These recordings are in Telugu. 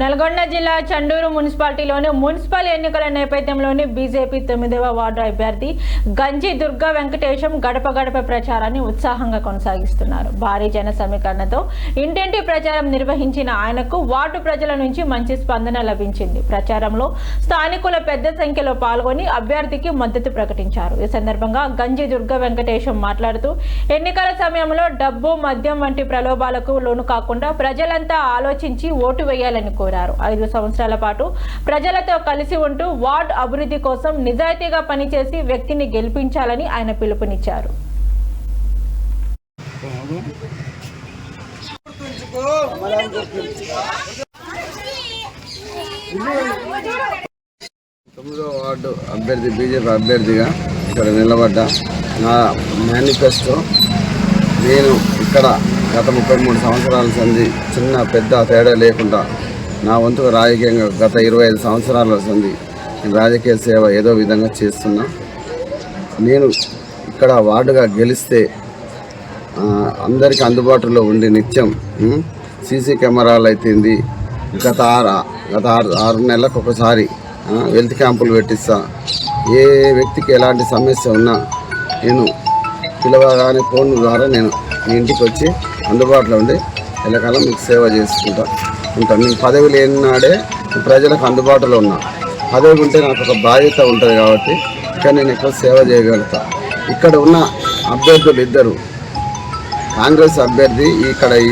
నల్గొండ జిల్లా చండూరు మున్సిపాలిటీలోని మున్సిపల్ ఎన్నికల నేపథ్యంలోని బీజేపీ 9వ వార్డు అభ్యర్థి గంజి దుర్గా వెంకటేశం గడప గడప ప్రచారాన్ని ఉత్సాహంగా కొనసాగిస్తున్నారు. భారీ జన సమీకరణతో ఇంటింటి ప్రచారం నిర్వహించిన ఆయనకు వార్డు ప్రజల నుంచి మంచి స్పందన లభించింది. ప్రచారంలో స్థానికుల పెద్ద సంఖ్యలో పాల్గొని అభ్యర్థికి మద్దతు ప్రకటించారు. ఈ సందర్భంగా గంజి దుర్గా వెంకటేశం మాట్లాడుతూ ఎన్నికల సమయంలో డబ్బు, మద్యం వంటి ప్రలోభాలకు లోను కాకుండా ప్రజలంతా ఆలోచించి ఓటు వేయాలని కోరారు. 5 సంవత్సరాల పాటు ప్రజలతో కలిసి ఉంటూ వార్డ్ అభివృద్ధి కోసం నిజాయితీగా పనిచేసి వ్యక్తిని గెలిపించాలని ఆయన పిలుపునిచ్చారు. వార్డు అభ్యర్థి బీజేపీ అభ్యర్థిగా ఇక్కడ నిలబడ్డా. నా మేనిఫెస్టో నేను ఇక్కడ గత 33 సంవత్సరాల సంది చిన్న పెద్ద తేడా లేకుండా నా వంతుగా రాజకీయంగా గత 25 సంవత్సరాల సంది రాజకీయ సేవ ఏదో విధంగా చేస్తున్నా. నేను ఇక్కడ వార్డుగా గెలిస్తే అందరికీ అందుబాటులో ఉండి నిత్యం సీసీ కెమెరాలు అయితేంది గత 6 నెలలకు ఒకసారి హెల్త్ క్యాంపులు పెట్టిస్తా. ఏ వ్యక్తికి ఎలాంటి సమస్య ఉన్నా నేను పిలవగానే ఫోన్ ద్వారా నేను మీ ఇంటికి వచ్చి అందుబాటులో ఉండి ఎల్లకాలం మీకు సేవ చేసుకుంటా ఉంటాను. నేను పదవి లేని నాడే ప్రజలకు అందుబాటులో ఉన్నా. పదవి ఉంటే నాకు ఒక బాధ్యత ఉంటుంది కాబట్టి ఇక్కడ నేను ఎక్కువ సేవ చేయగలుగుతా. ఇక్కడ ఉన్న అభ్యర్థులు ఇద్దరు, కాంగ్రెస్ అభ్యర్థి ఇక్కడ ఈ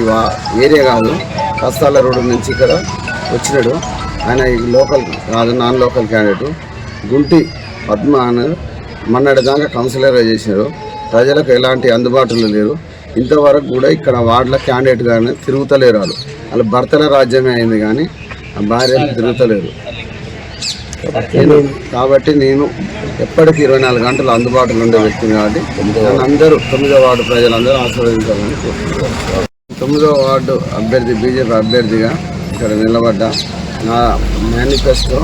ఏరియా కాదు, కస్తాల రోడ్డు నుంచి ఇక్కడ వచ్చినాడు. ఆయన ఈ లోకల్ కాదు, non local candidate. Gunti Padma అని మొన్నటి దాకా కౌన్సిలర్గా చేసినారు. ప్రజలకు ఎలాంటి అందుబాటులో లేరు. ఇంతవరకు కూడా ఇక్కడ వార్డుల క్యాండిడేట్ కానీ తిరుగుతలేరు. వాళ్ళ భర్తల రాజ్యమే అయింది కానీ ఆ భార్యలు తిరుగుతలేరు. కాబట్టి నేను ఎప్పటికీ 24 గంటలు అందుబాటులో ఉండే వ్యక్తిని కాబట్టి నన్ను అందరూ 9వ వార్డు ప్రజలందరూ ఆశీర్వదించాలని కోరుకుంటున్నారు. 9వ వార్డు అభ్యర్థి బీజేపీ అభ్యర్థిగా ఇక్కడ నిలబడ్డా. నా మేనిఫెస్టో